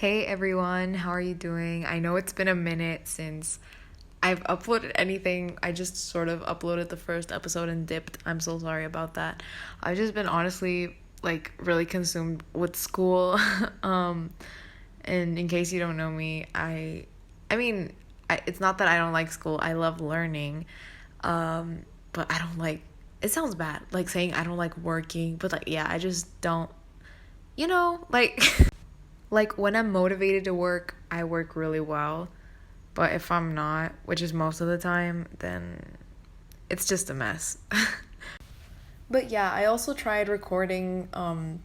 Hey everyone, how are you doing? I know it's been a minute since I've uploaded anything. I just sort of uploaded the first episode and dipped. I'm so sorry about that. I've just been honestly really consumed with school. um and in case you don't know me, I mean, it's not that I don't like school. I love learning. But I don't like it sounds bad like saying I don't like working, but yeah, I just don't, like like when I'm motivated to work, I work really well. But if I'm not, which is most of the time, then it's just a mess. But yeah, I also tried recording an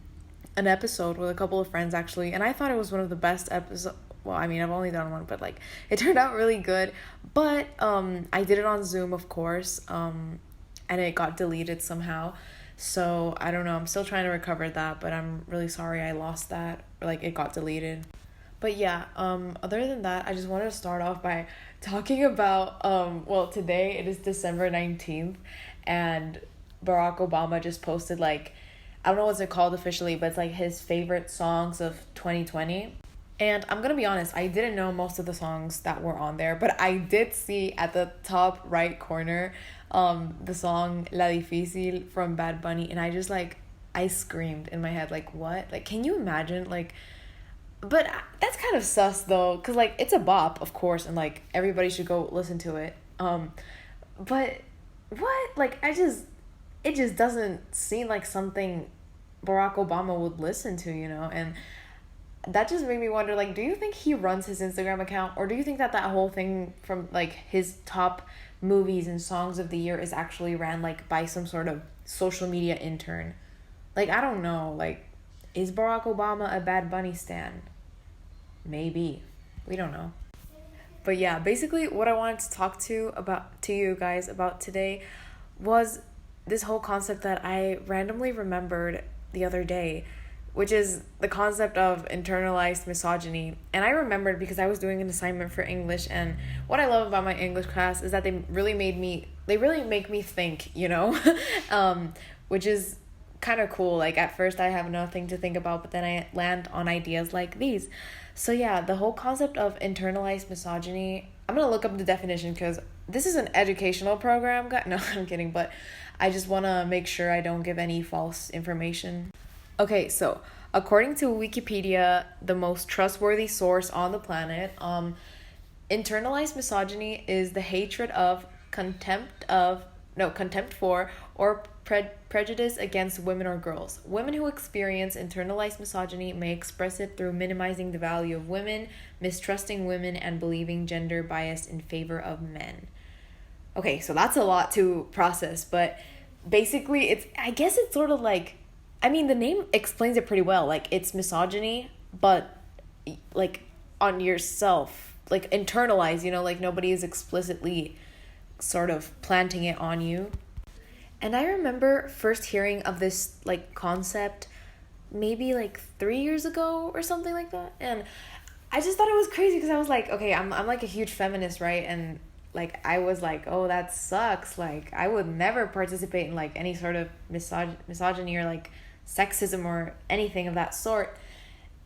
episode with a couple of friends actually, and I thought it was one of the best episodes. Well, I mean, I've only done one, but it turned out really good. But I did it on Zoom, of course, and it got deleted somehow. So I don't know. I'm still trying to recover that, but I'm really sorry I lost that. It got deleted. But yeah, other than that, I just wanted to start off by talking about well, today it is December 19th, and Barack Obama just posted I don't know what's it called officially, but it's his favorite songs of 2020. And I'm gonna be honest, I didn't know most of the songs that were on there, but I did see at the top right corner the song La Difícil from Bad Bunny, and I just I screamed in my head, what? Can you imagine? But that's kind of sus though, because it's a bop, of course, and everybody should go listen to it. But what? It just doesn't seem like something Barack Obama would listen to, and that just made me wonder, do you think he runs his Instagram account, or do you think that whole thing from his top movies and songs of the year is actually ran by some sort of social media intern? I don't know, is Barack Obama a Bad Bunny stan? Maybe. We don't know. But yeah, basically what I wanted to talk to you guys about today was this whole concept that I randomly remembered the other day, which is the concept of internalized misogyny. And I remembered because I was doing an assignment for English, and what I love about my English class is that they really make me think, which is kind of cool. At first I have nothing to think about, but then I land on ideas like these. So yeah, the whole concept of internalized misogyny, I'm gonna look up the definition because this is an educational program. No, I'm kidding, but I just want to make sure I don't give any false information. Okay, so according to Wikipedia, the most trustworthy source on the planet, internalized misogyny is the hatred of, contempt for, or prejudice against women or girls. Women who experience internalized misogyny may express it through minimizing the value of women, mistrusting women, and believing gender bias in favor of men. Okay, so that's a lot to process, but basically I guess it's sort of the name explains it pretty well. It's misogyny, but on yourself, internalized, nobody is explicitly sort of planting it on you. And I remember first hearing of this concept maybe 3 years ago or something like that. And I just thought it was crazy because I was okay, I'm a huge feminist, right? And I was oh, that sucks. I would never participate in any sort of misogyny or sexism or anything of that sort.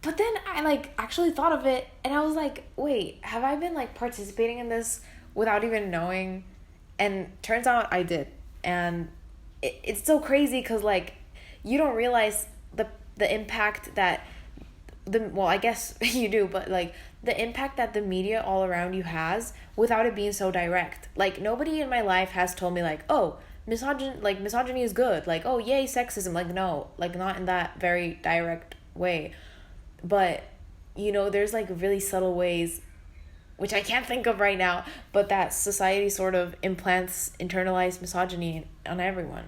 But then I actually thought of it, and I was wait, have I been participating in this without even knowing? And turns out I did. And it's so crazy because you don't realize the impact that I guess you do, but the impact that the media all around you has without it being so direct. Nobody in my life has told me oh, misogyny is good, oh yay sexism. No, not in that very direct way, but there's really subtle ways, which I can't think of right now, but that society sort of implants internalized misogyny on everyone.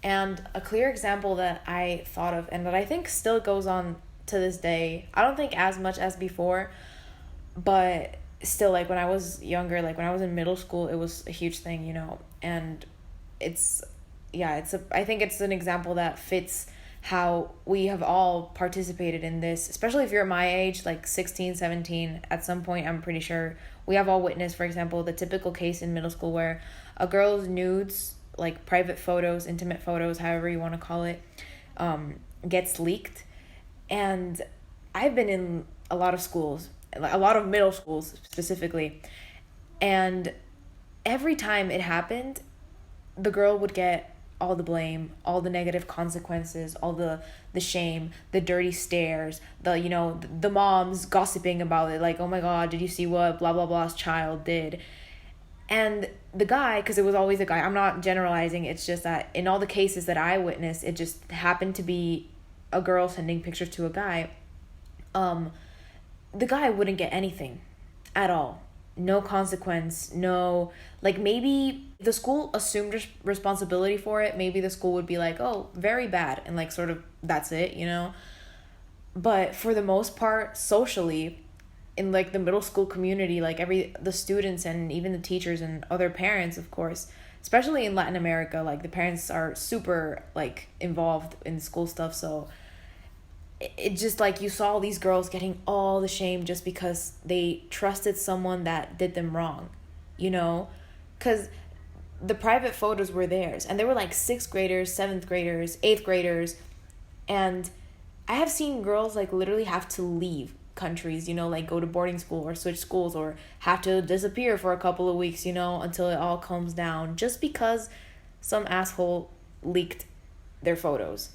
And a clear example that I thought of, and that I think still goes on to this day, I don't think as much as before, but still when I was younger, when I was in middle school, it was a huge thing, and I think it's an example that fits how we have all participated in this, especially if you're my age, 16, 17, at some point. I'm pretty sure we have all witnessed, for example, the typical case in middle school where a girl's nudes, private photos, intimate photos, however you want to call it, gets leaked. And I've been in a lot of schools, a lot of middle schools specifically. And every time it happened, the girl would get all the blame, all the negative consequences, all the shame, the dirty stares, the moms gossiping about it, like, oh my god, did you see what blah blah blah's child did? And the guy, because it was always a guy, I'm not generalizing, it's just that in all the cases that I witnessed, it just happened to be a girl sending pictures to a guy. The guy wouldn't get anything at all. No consequence, no, like, maybe the school assumed responsibility for it. Maybe the school would be like, oh, very bad, and like sort of that's it, you know? But for the most part, socially, in like the middle school community, like the students and even the teachers and other parents, of course, especially in Latin America, like the parents are super like involved in school stuff. So it just like you saw these girls getting all the shame just because they trusted someone that did them wrong, you know? Because the private photos were theirs, and they were like 6th graders, 7th graders, 8th graders. And I have seen girls like literally have to leave countries, you know, like go to boarding school or switch schools or have to disappear for a couple of weeks, you know, until it all calms down, just because some asshole leaked their photos.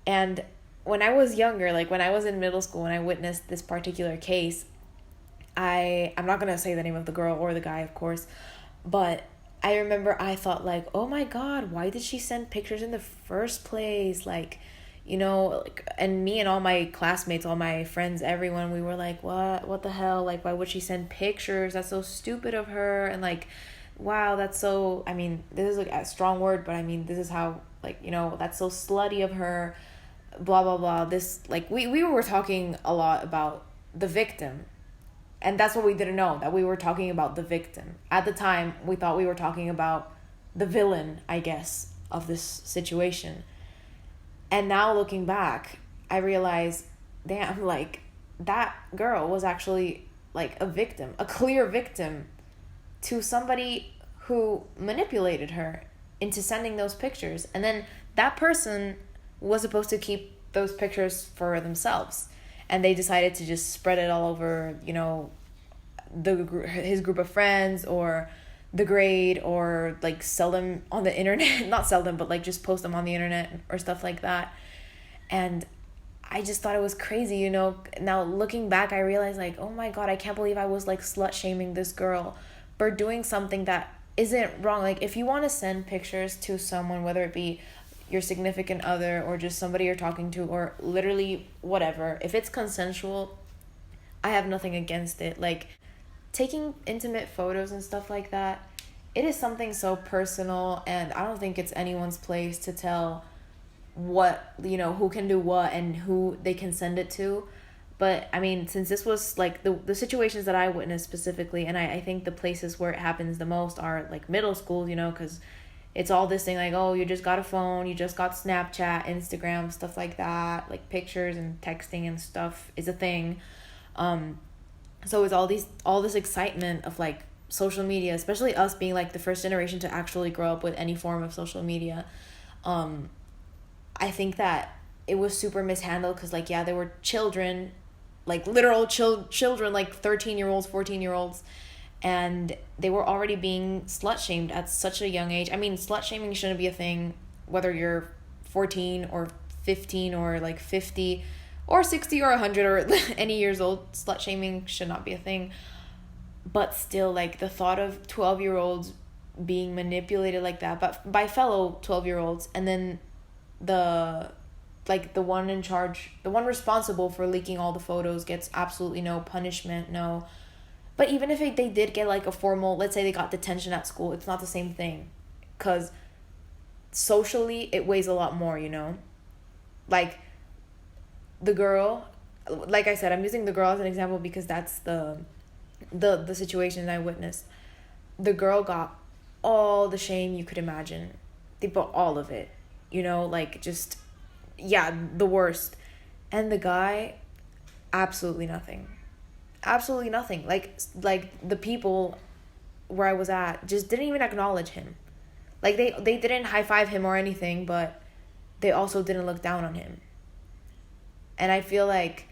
And when I was younger, like when I was in middle school and I witnessed this particular case, I'm not going to say the name of the girl or the guy, of course, but I remember I thought like, oh my god, why did she send pictures in the first place? Like, you know, like, and me and all my classmates, all my friends, everyone, we were like, what the hell? Like, why would she send pictures? That's so stupid of her. And like, wow, that's so, I mean, this is like a strong word, but I mean, this is how, like, you know, that's so slutty of her, blah, blah, blah. This, like, we were talking a lot about the victim. And that's what we didn't know, that we were talking about the victim. At the time, we thought we were talking about the villain, I guess, of this situation. And now looking back, I realize, damn, like, that girl was actually, like, a victim, a clear victim to somebody who manipulated her into sending those pictures. And then that person was supposed to keep those pictures for themselves. And they decided to just spread it all over, you know, his group of friends or the grade, or like sell them on the internet. Not sell them, but like just post them on the internet or stuff like that. And I just thought it was crazy, you know. Now looking back, I realized like, oh my god, I can't believe I was like slut shaming this girl for doing something that isn't wrong. Like, if you want to send pictures to someone, whether it be your significant other or just somebody you're talking to or literally whatever, if it's consensual, I have nothing against it. Like, taking intimate photos and stuff like that, it is something so personal, and I don't think it's anyone's place to tell what, you know, who can do what and who they can send it to. But I mean, since this was like the situations that I witnessed specifically, and I think the places where it happens the most are like middle schools, you know, because it's all this thing like, oh, you just got a phone, you just got Snapchat, Instagram, stuff like that, like pictures and texting and stuff is a thing. So it's all this excitement of like social media, especially us being like the first generation to actually grow up with any form of social media. I think that it was super mishandled because, like, yeah, there were children, like literal children, like 13-year-olds, 14-year-olds, and they were already being slut shamed at such a young age. I mean, slut shaming shouldn't be a thing, whether you're 14 or 15 or like 50 or 60 or 100 or any years old. Slut shaming should not be a thing. But still, like, the thought of 12-year-olds being manipulated like that, but by fellow 12-year-olds, and then the one in charge, the one responsible for leaking all the photos gets absolutely no punishment, no. But even if they did get like a formal, let's say they got detention at school, it's not the same thing, because socially it weighs a lot more, you know. Like, the girl, like I said, I'm using the girl as an example because that's the situation I witnessed. The girl got all the shame you could imagine. They put all of it, you know, like, just, yeah, the worst. And the guy, absolutely nothing. Absolutely nothing. Like the people where I was at just didn't even acknowledge him. Like, they didn't high-five him or anything, but they also didn't look down on him. And I feel like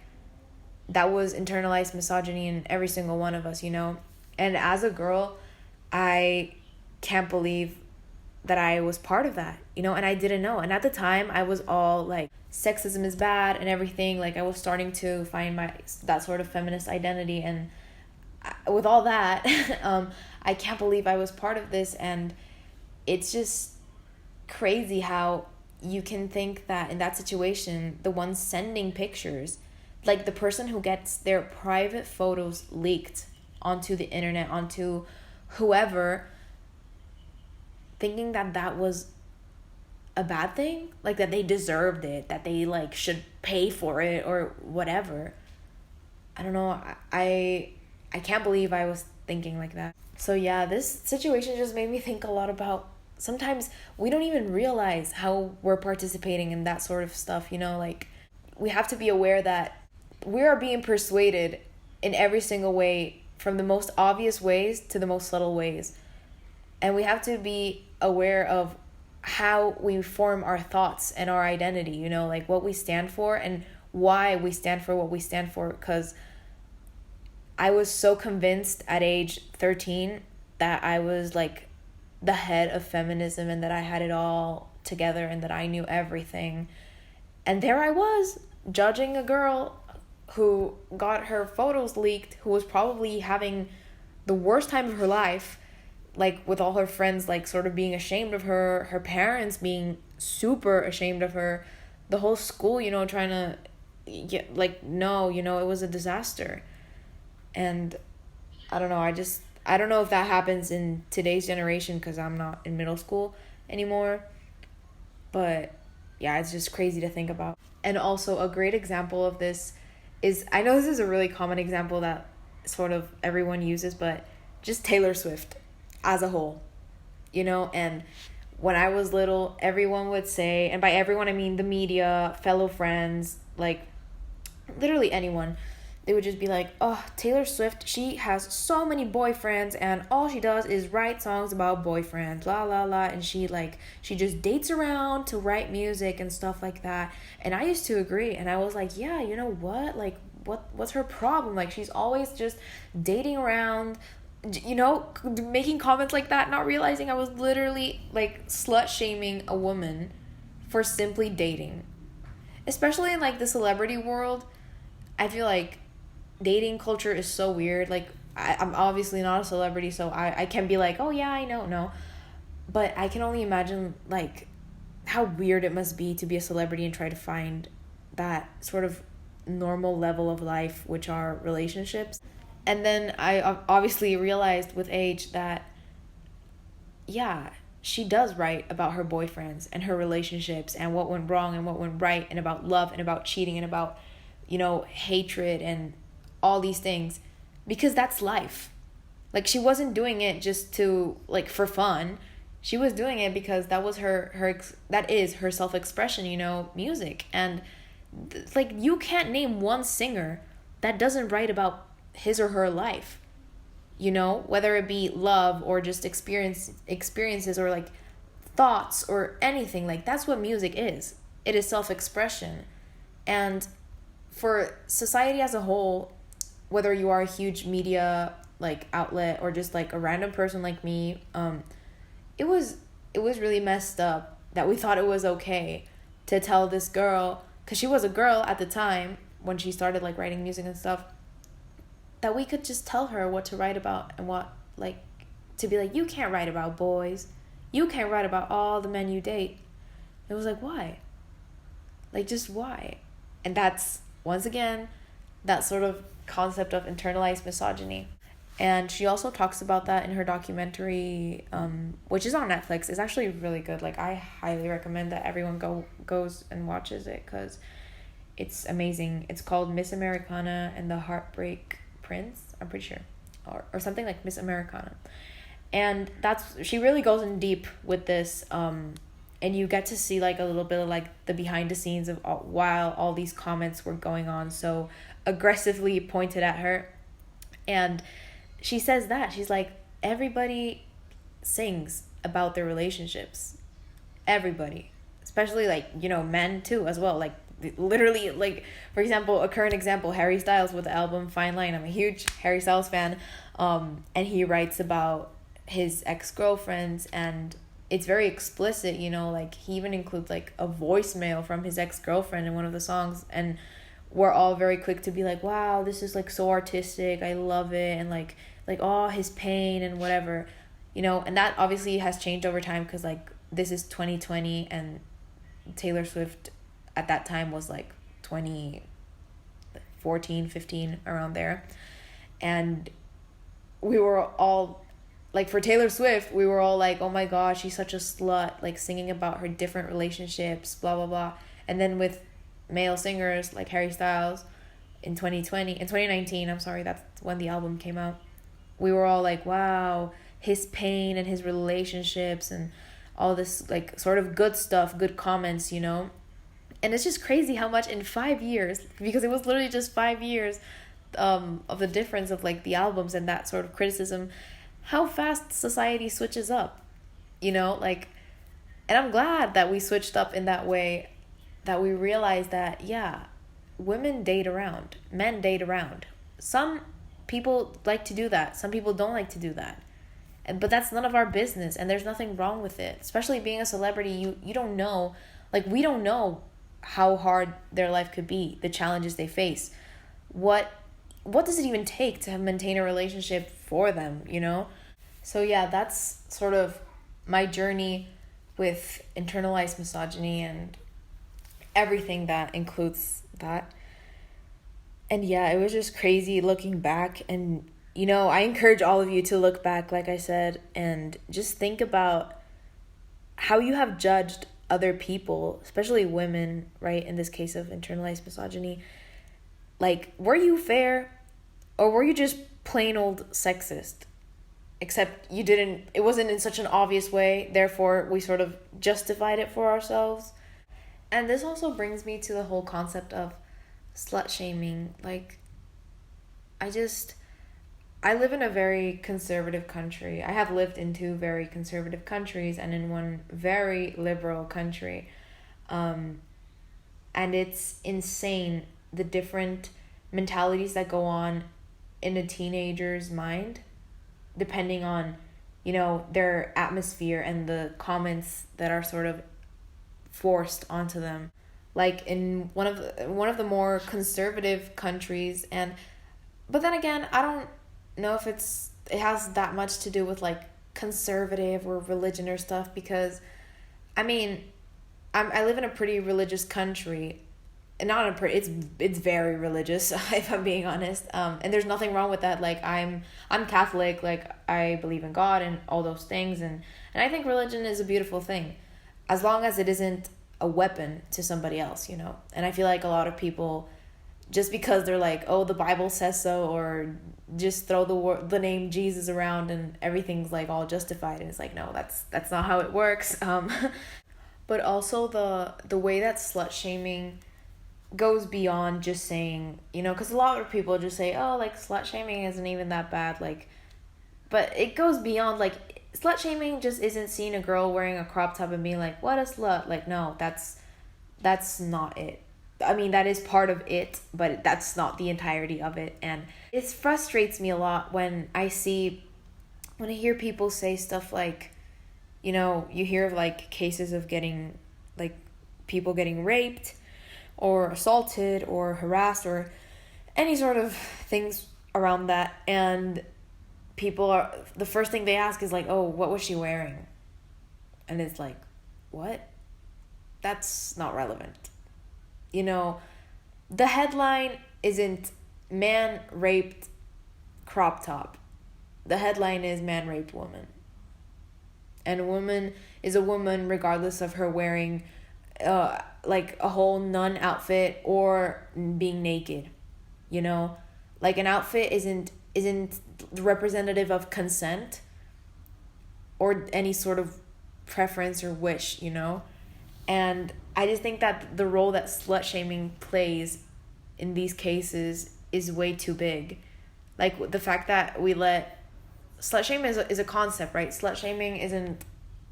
that was internalized misogyny in every single one of us, you know? And as a girl, I can't believe that I was part of that, you know? And I didn't know. And at the time, I was all like, sexism is bad and everything. Like, I was starting to find that sort of feminist identity. And with all that, I can't believe I was part of this. And it's just crazy how you can think that in that situation, the one sending pictures, like the person who gets their private photos leaked onto the internet, onto whoever, thinking that that was a bad thing, like that they deserved it, that they like should pay for it or whatever. I don't know. I can't believe I was thinking like that. So yeah, this situation just made me think a lot about, sometimes we don't even realize how we're participating in that sort of stuff, you know? Like, we have to be aware that we are being persuaded in every single way, from the most obvious ways to the most subtle ways. And we have to be aware of how we form our thoughts and our identity, you know, like what we stand for and why we stand for what we stand for. Because I was so convinced at age 13 that I was like the head of feminism and that I had it all together and that I knew everything. And there I was, judging a girl who got her photos leaked, who was probably having the worst time of her life, like with all her friends like sort of being ashamed of her, her parents being super ashamed of her, the whole school, you know, trying to get like, no, you know, it was a disaster. And I don't know, I don't know if that happens in today's generation because I'm not in middle school anymore. But yeah, it's just crazy to think about. And also a great example of this is, I know this is a really common example that sort of everyone uses, but just Taylor Swift as a whole, you know? And when I was little, everyone would say, and by everyone I mean the media, fellow friends, like literally anyone, they would just be like, oh, Taylor Swift, she has so many boyfriends and all she does is write songs about boyfriends, la la la, and she just dates around to write music and stuff like that. And I used to agree, and I was like, yeah, you know what, like what's her problem? Like, she's always just dating around, you know, making comments like that, not realizing I was literally like slut shaming a woman for simply dating. Especially in like the celebrity world, I feel like dating culture is so weird. Like, I'm obviously not a celebrity, so I can be like, oh yeah, I know, no. But I can only imagine like how weird it must be to be a celebrity and try to find that sort of normal level of life, which are relationships. And then I obviously realized with age that, yeah, she does write about her boyfriends and her relationships and what went wrong and what went right, and about love and about cheating and about, you know, hatred and all these things, because that's life. Like, she wasn't doing it just to like for fun. She was doing it because that was that is her self-expression, you know, music. And like, you can't name one singer that doesn't write about his or her life, you know, whether it be love or just experiences or like thoughts or anything. Like, that's what music is. It is self-expression. And for society as a whole, whether you are a huge media like outlet or just like a random person like me, it was really messed up that we thought it was okay to tell this girl, because she was a girl at the time when she started like writing music and stuff, that we could just tell her what to write about and what, like, to be like, you can't write about boys, you can't write about all the men you date. It was like, why? Like, just why? And that's, once again, that sort of concept of internalized misogyny. And she also talks about that in her documentary, which is on Netflix. It's actually really good. Like, I highly recommend that everyone goes and watches it, because it's amazing. It's called Miss Americana and the Heartbreak Prince, I'm pretty sure, or something like Miss Americana. And she really goes in deep with this, and you get to see like a little bit of like the behind the scenes of while all these comments were going on so aggressively pointed at her. And she says that she's like, everybody sings about their relationships, everybody, especially like, you know, men too as well. Like, literally, like, for example, a current example, Harry Styles with the album Fine Line. I'm a huge Harry Styles fan. And he writes about his ex-girlfriends, and it's very explicit, you know, like he even includes like a voicemail from his ex-girlfriend in one of the songs, and we're all very quick to be like, wow, this is like so artistic, I love it, and like oh, his pain and whatever, you know. And that obviously has changed over time, because like this is 2020, and Taylor Swift at that time was like 2014, 15, around there. And we were all like, for Taylor Swift, we were all like, oh my gosh, she's such a slut, like singing about her different relationships, blah blah blah. And then with male singers like Harry Styles in 2019, I'm sorry, that's when the album came out, we were all like, wow, his pain and his relationships and all this like sort of good stuff, good comments, you know. And it's just crazy how much in 5 years, because it was literally just 5 years of the difference of like the albums and that sort of criticism, how fast society switches up, you know, like. And I'm glad that we switched up in that way, that we realized that, yeah, women date around, men date around. Some people like to do that, some people don't like to do that, but that's none of our business, and there's nothing wrong with it. Especially being a celebrity, you don't know, like, we don't know how hard their life could be, the challenges they face, what does it even take to maintain a relationship for them, you know. So yeah, that's sort of my journey with internalized misogyny and everything that includes that. And yeah, it was just crazy looking back. And you know, I encourage all of you to look back, like I said, and just think about how you have judged other people, especially women, right? In this case of internalized misogyny. Like, were you fair, or were you just plain old sexist? Except it wasn't in such an obvious way, therefore we sort of justified it for ourselves. And this also brings me to the whole concept of slut shaming. Like, I live in a very conservative country. I have lived in 2 very conservative countries and in one very liberal country. And it's insane the different mentalities that go on in a teenager's mind, depending on, you know, their atmosphere and the comments that are sort of forced onto them. Like in one of the more conservative countries, but then again, I don't know if it has that much to do with like conservative or religion or stuff, because I mean, I live in a pretty religious country, and it's very religious, if I'm being honest, and there's nothing wrong with that. Like, I'm Catholic, like I believe in God and all those things, and I think religion is a beautiful thing, as long as it isn't a weapon to somebody else, you know. And I feel like a lot of people, just because they're like, oh, the Bible says so, or just throw the name Jesus around and everything's like all justified, and it's like, no, that's not how it works. But also the way that slut shaming goes beyond just saying, you know, because a lot of people just say, oh, like, slut shaming isn't even that bad, like, but it goes beyond. Like, slut shaming just isn't seeing a girl wearing a crop top and being like, what a slut. Like, no, that's not it. I mean, that is part of it, but that's not the entirety of it. And it frustrates me a lot when I hear people say stuff like, you know, you hear of like cases of getting, like, people getting raped or assaulted or harassed or any sort of things around that, and the first thing they ask is like, oh, what was she wearing? And it's like, what? That's not relevant. You know, the headline isn't man raped crop top. The headline is man raped woman. And a woman is a woman regardless of her wearing like a whole nun outfit or being naked, you know. Like, an outfit isn't representative of consent or any sort of preference or wish, you know. And I just think that the role that slut shaming plays in these cases is way too big. Like, the fact that slut shaming is a concept, right? Slut shaming isn't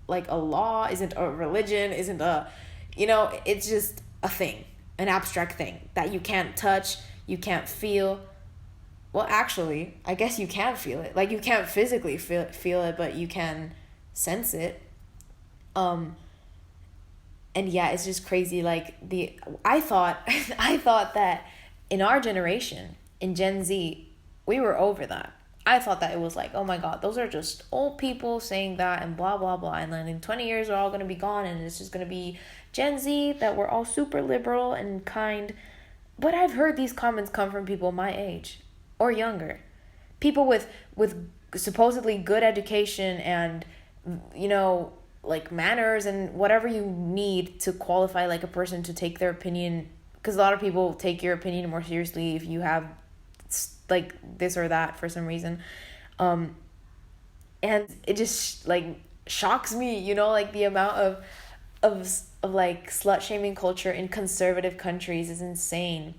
like a law, isn't a religion, isn't a, you know, it's just a thing. an abstract thing that you can't touch, you can't feel. Well, actually, I guess you can feel it. Like, you can't physically feel it, but you can sense it. Um, and yeah, it's just crazy. Like, I thought, I thought that in our generation, in Gen Z, we were over that. I thought that it was like, oh my God, those are just old people saying that and blah, blah, blah. And then in 20 years, we're all going to be gone and it's just going to be Gen Z, that we're all super liberal and kind. But I've heard these comments come from people my age or younger. People with supposedly good education and, you know, like manners and whatever you need to qualify like a person to take their opinion. Because a lot of people take your opinion more seriously if you have like this or that for some reason. And it just like shocks me, you know, like the amount of like slut shaming culture in conservative countries is insane.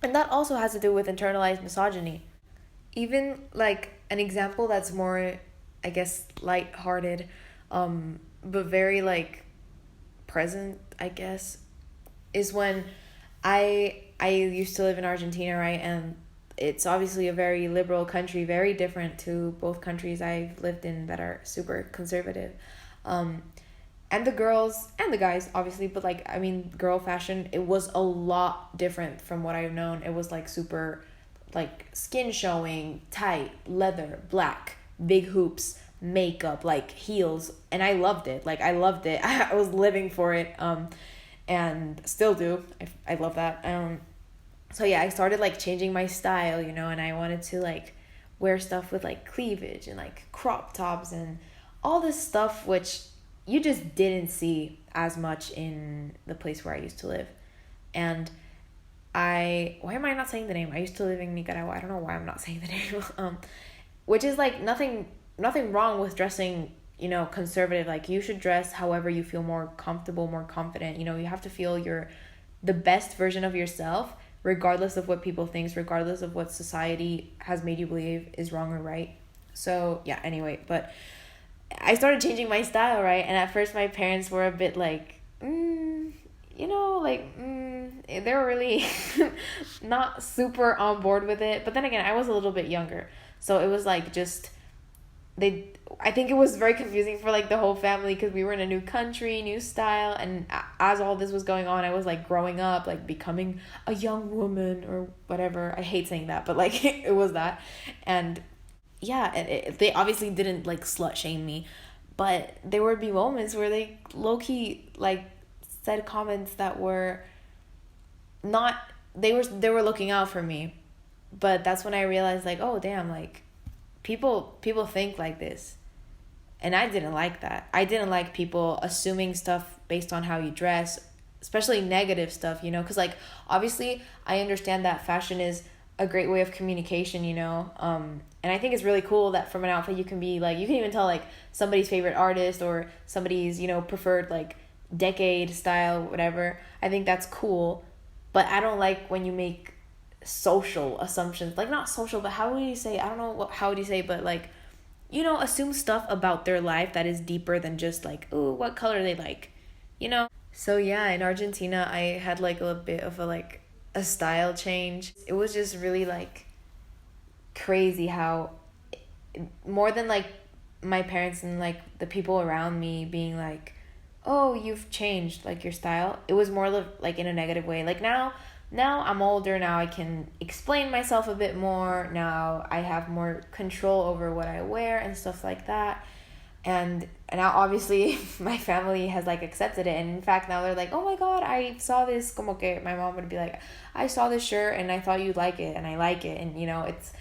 And that also has to do with internalized misogyny. Even like an example that's more, I guess, lighthearted, but very like present, I guess, is when I used to live in Argentina, right? And it's obviously a very liberal country, very different to both countries I've lived in that are super conservative. And the girls and the guys, obviously, but like, I mean, girl fashion, it was a lot different from what I've known. It was like super, like skin showing, tight, leather, black, big hoops, makeup, like heels. And I loved it. Like, I loved it. I was living for it. And still do. I love that. So yeah, I started like changing my style, you know, and I wanted to like wear stuff with like cleavage and like crop tops and all this stuff, which you just didn't see as much in the place where I used to live. And why am I not saying the name? I used to live in Nicaragua. I don't know why I'm not saying the name. Which is like nothing wrong with dressing, you know, conservative. Like, you should dress however you feel more comfortable, more confident. You know, you have to feel the best version of yourself, regardless of what people think, regardless of what society has made you believe is wrong or right. So yeah, anyway, but I started changing my style, right? And at first my parents were a bit like, you know, like, they were really not super on board with it. But then again, I was a little bit younger. So it was like just, I think it was very confusing for like the whole family because we were in a new country, new style. And as all this was going on, I was like growing up, like becoming a young woman or whatever. I hate saying that, but like it was that. And yeah, they obviously didn't like slut shame me, but there would be moments where they low-key like said comments that were not, they were looking out for me. But that's when I realized like, oh damn, like people think like this. And I didn't like that. I didn't like people assuming stuff based on how you dress, especially negative stuff, you know, because like obviously I understand that fashion is a great way of communication, you know, and I think it's really cool that from an outfit you can be like, you can even tell like somebody's favorite artist or somebody's, you know, preferred like decade style, whatever. I think that's cool, but I don't like when you make social assumptions, like not social, but how would you say, I don't know how would you say, but like, you know, assume stuff about their life that is deeper than just like, ooh, what color they like, you know. So yeah, in Argentina I had like a bit of a style change. It was just really like crazy how, more than like my parents and like the people around me being like, oh, you've changed like your style, it was more like in a negative way. Like now I'm older, now I can explain myself a bit more, now I have more control over what I wear and stuff like that. And now obviously my family has like accepted it, and in fact now they're like, oh my god, I saw this, como que my mom would be like, I saw this shirt and I thought you'd like it and I like it. And you know, it's,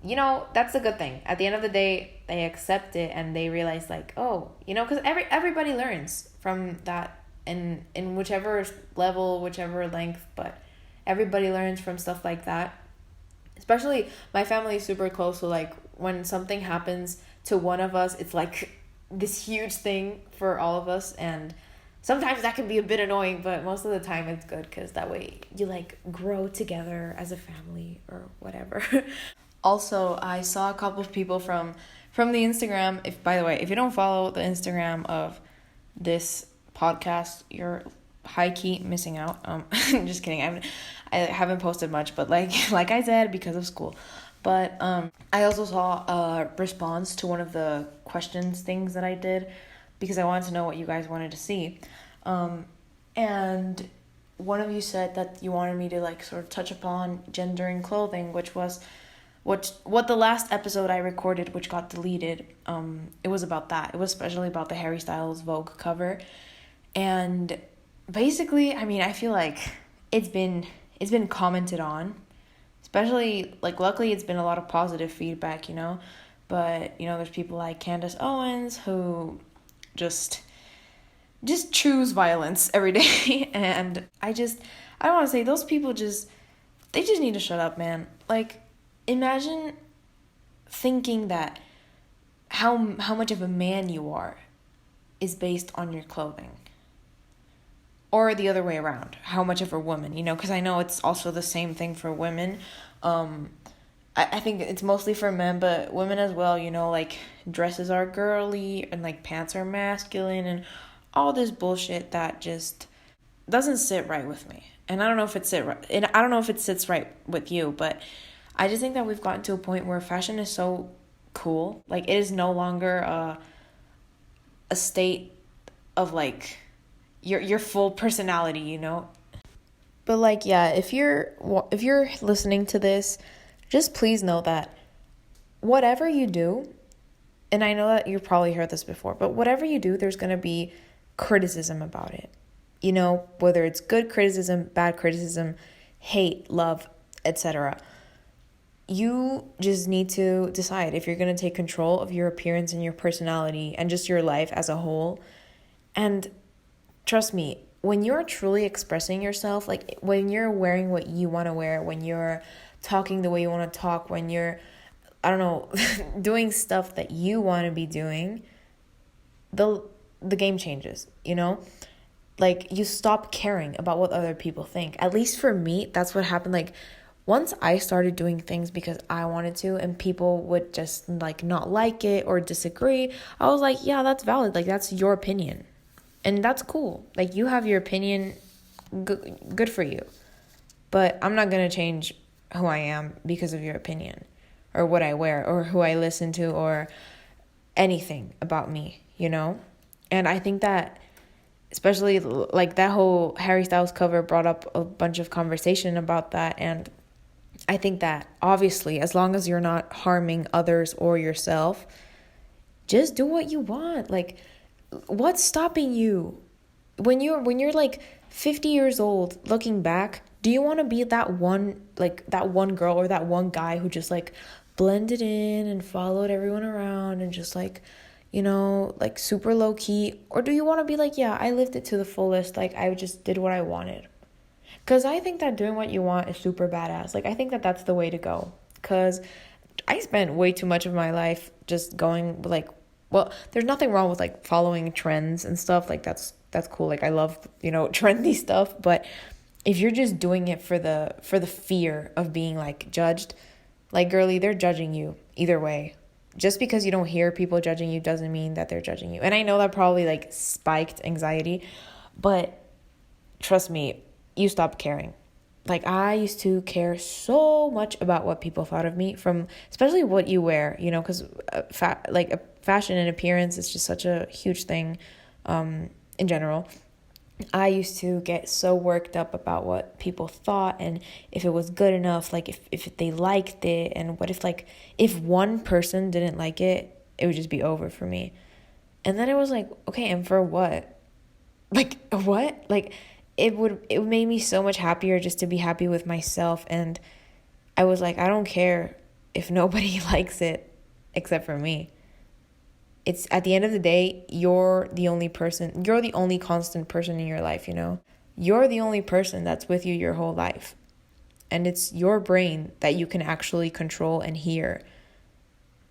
you know, that's a good thing. At the end of the day, they accept it and they realize like, oh, you know, because everybody learns from that in whichever level, whichever length, but everybody learns from stuff like that. Especially my family is super close, so like when something happens to one of us, it's like this huge thing for all of us, and sometimes that can be a bit annoying, but most of the time it's good because that way you like grow together as a family or whatever. Also, I saw a couple of people from the Instagram. If, by the way, if you don't follow the Instagram of this podcast, you're high-key missing out. Just kidding. I haven't posted much, but like I said, because of school. But I also saw a response to one of the questions things that I did because I wanted to know what you guys wanted to see. And one of you said that you wanted me to like sort of touch upon gender and clothing, which was what the last episode I recorded, which got deleted, it was about that. It was especially about the Harry Styles Vogue cover. And basically, I mean, I feel like it's been commented on, especially like luckily it's been a lot of positive feedback, you know. But, you know, there's people like Candace Owens who just choose violence every day. And I don't want to say those people they just need to shut up, man. Like, imagine thinking that how much of a man you are is based on your clothing. Or the other way around, how much of a woman, you know, because I know it's also the same thing for women. I think it's mostly for men, but women as well, you know, like dresses are girly and like pants are masculine and all this bullshit that just doesn't sit right with me. And I don't know if it sits right with you, but I just think that we've gotten to a point where fashion is so cool. Like, it is no longer a state of like your full personality, you know. But like, yeah, if you're listening to this, just please know that whatever you do, and I know that you've probably heard this before, but whatever you do, there's going to be criticism about it. You know, whether it's good criticism, bad criticism, hate, love, etc. You just need to decide if you're going to take control of your appearance and your personality and just your life as a whole. And trust me, when you're truly expressing yourself, like when you're wearing what you want to wear, when you're talking the way you want to talk, when you're, I don't know, doing stuff that you want to be doing, the game changes, you know? Like, you stop caring about what other people think. At least for me, that's what happened. Like, once I started doing things because I wanted to and people would just like not like it or disagree, I was like, yeah, that's valid. Like, that's your opinion. And that's cool. Like, you have your opinion, good for you. But I'm not going to change who I am because of your opinion or what I wear or who I listen to or anything about me, you know? And I think that especially like that whole Harry Styles cover brought up a bunch of conversation about that. And I think that obviously, as long as you're not harming others or yourself, just do what you want. Like, what's stopping you? When you're like 50 years old, looking back, do you want to be that one girl or that one guy who just like blended in and followed everyone around and just like, you know, like super low key? Or do you want to be like, yeah, I lived it to the fullest, like I just did what I wanted? Because I think that doing what you want is super badass. Like, I think that that's the way to go. Because I spent way too much of my life just going like, well, there's nothing wrong with like following trends and stuff. Like, that's cool. Like, I love, you know, trendy stuff. But if you're just doing it for the fear of being like judged, like, girly, they're judging you either way. Just because you don't hear people judging you doesn't mean that they're judging you. And I know that probably like spiked anxiety, but trust me, you stop caring. Like, I used to care so much about what people thought of me, from especially what you wear, you know, because fashion and appearance is just such a huge thing in general. I used to get so worked up about what people thought and if it was good enough, like if they liked it, and what if one person didn't like it, it would just be over for me. And then it was like, okay, and for what? Like, what? Like, it made me so much happier just to be happy with myself. And I was like, I don't care if nobody likes it except for me. It's at the end of the day, you're the only constant person in your life, you know? You're the only person that's with you your whole life. And it's your brain that you can actually control and hear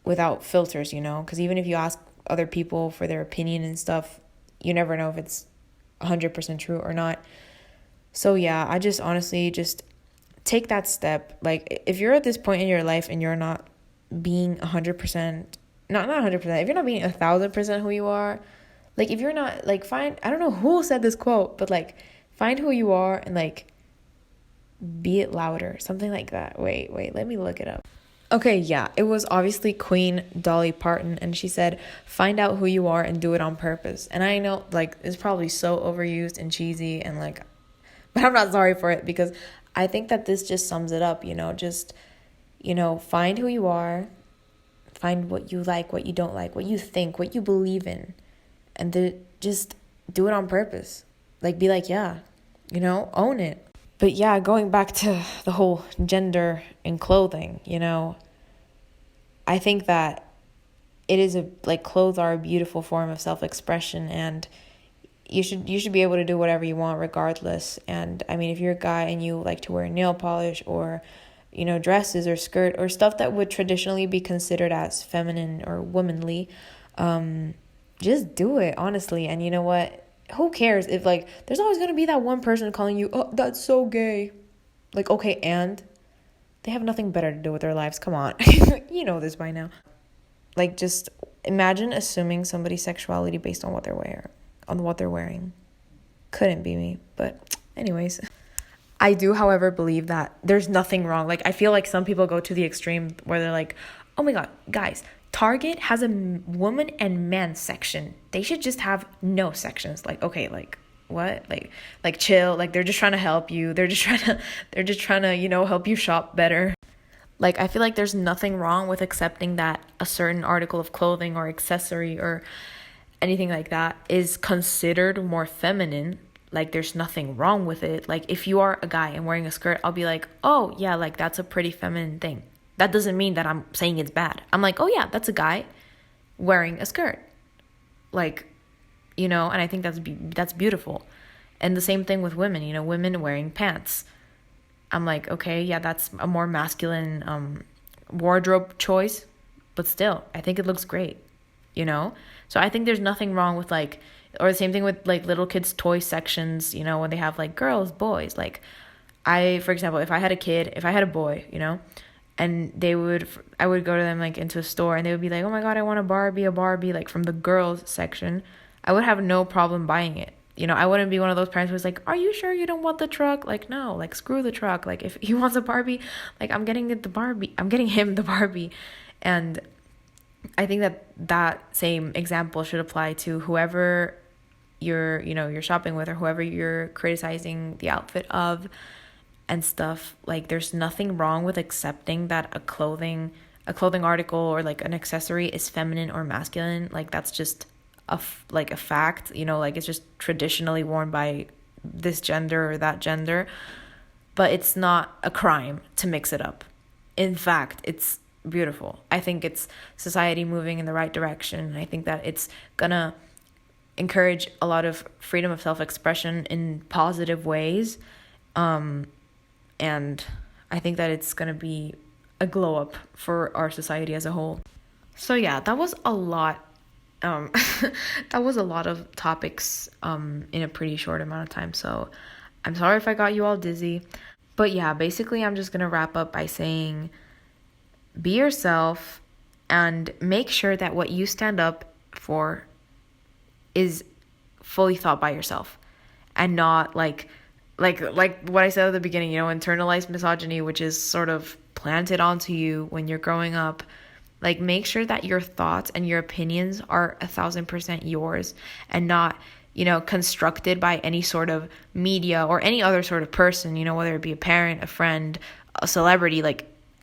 without filters, you know? Because even if you ask other people for their opinion and stuff, you never know if it's 100% true or not. So yeah, I just honestly just take that step. Like, if you're at this point in your life and you're not being 100%, not 100%, if you're not being 1,000% who you are, like, if you're not, like, I don't know who said this quote, but like, Find who you are and like be it louder, something like that. Wait, let me look it up. Okay, yeah, it was obviously Queen Dolly Parton, and she said, find out who you are and do it on purpose. And I know, like, it's probably so overused and cheesy, and like, but I'm not sorry for it, because I think that this just sums it up, just, find who you are, find what you like, what you don't like, what you think, what you believe in, and just do it on purpose. Like, be like, yeah, own it. But yeah, going back to the whole gender and clothing, I think that it is clothes are a beautiful form of self-expression, and you should be able to do whatever you want regardless. And I mean, if you're a guy and you like to wear nail polish or, dresses or skirt or stuff that would traditionally be considered as feminine or womanly, just do it, honestly. And you know what? Who cares if there's always going to be that one person calling you, oh, that's so gay. Like, okay, and they have nothing better to do with their lives. Come on. You know this by now. Like, just imagine assuming somebody's sexuality based on what they're wearing. Couldn't be me. But anyways, I do, however, believe that there's nothing wrong. Like, I feel like some people go to the extreme where they're like, oh my God, guys, Target has a woman and man section. They should just have no sections. Like, okay, like what? Like chill. Like, they're just trying to help you. They're just trying to, help you shop better. Like, I feel like there's nothing wrong with accepting that a certain article of clothing or accessory or anything like that is considered more feminine. Like, there's nothing wrong with it. Like, if you are a guy and wearing a skirt, I'll be like, oh yeah, like that's a pretty feminine thing. That doesn't mean that I'm saying it's bad. I'm like, oh yeah, that's a guy wearing a skirt. Like, and I think that's beautiful. And the same thing with women, women wearing pants. I'm like, okay, yeah, that's a more masculine wardrobe choice, but still, I think it looks great, So I think there's nothing wrong with or the same thing with little kids' toy sections, when they have girls, boys. Like, for example, if I had a boy, and I would go to them into a store and they would be like, oh my God, I want a Barbie, from the girls section. I would have no problem buying it. I wouldn't be one of those parents who's like, are you sure you don't want the truck? Like, no, screw the truck. Like, if he wants a Barbie, I'm getting him the Barbie. And I think that same example should apply to whoever you're shopping with or whoever you're criticizing the outfit of and stuff. Like, there's nothing wrong with accepting that a clothing article or an accessory is feminine or masculine. Like, that's just a fact, it's just traditionally worn by this gender or that gender, but it's not a crime to mix it up. In fact, it's beautiful. I think it's society moving in the right direction. I think that it's gonna encourage a lot of freedom of self-expression in positive ways. And I think that it's going to be a glow up for our society as a whole. So yeah, that was a lot. That was a lot of topics in a pretty short amount of time. So I'm sorry if I got you all dizzy. But yeah, basically I'm just going to wrap up by saying be yourself and make sure that what you stand up for is fully thought by yourself and not like what I said at the beginning, internalized misogyny, which is sort of planted onto you when you're growing up. Like, make sure that your thoughts and your opinions are 1,000% yours and not, constructed by any sort of media or any other sort of person, whether it be a parent, a friend, a celebrity,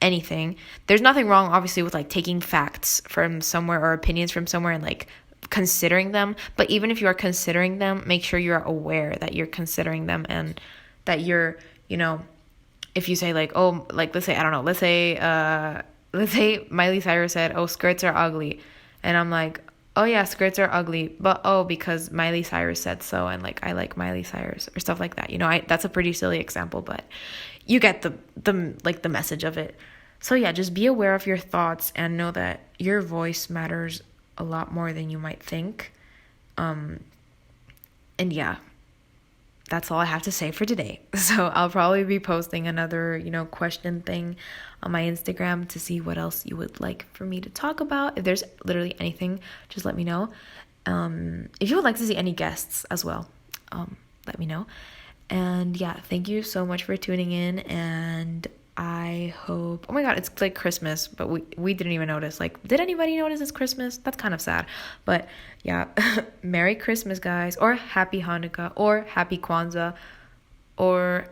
anything. There's nothing wrong, obviously, with taking facts from somewhere or opinions from somewhere and considering them. But even if you are considering them, make sure you're aware that you're considering them and that you're, if you say let's say, I don't know, let's say Miley Cyrus said, oh, skirts are ugly. And I'm like, oh yeah, skirts are ugly, but because Miley Cyrus said so, and I like Miley Cyrus or stuff like that. That's a pretty silly example, but you get the message of it. So yeah, just be aware of your thoughts and know that your voice matters a lot more than you might think. And yeah, that's all I have to say for today. So I'll probably be posting another, question thing on my Instagram to see what else you would like for me to talk about. If there's literally anything, just let me know. If you would like to see any guests as well, let me know. And yeah, thank you so much for tuning in, and I hope, oh my god, it's like Christmas, but we didn't even notice. Like, did anybody notice it's Christmas? That's kind of sad. But yeah, Merry Christmas, guys, or Happy Hanukkah, or Happy Kwanzaa, or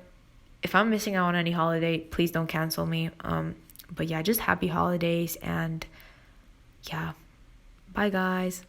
if I'm missing out on any holiday, please don't cancel me. But yeah, just happy holidays, and yeah, bye guys.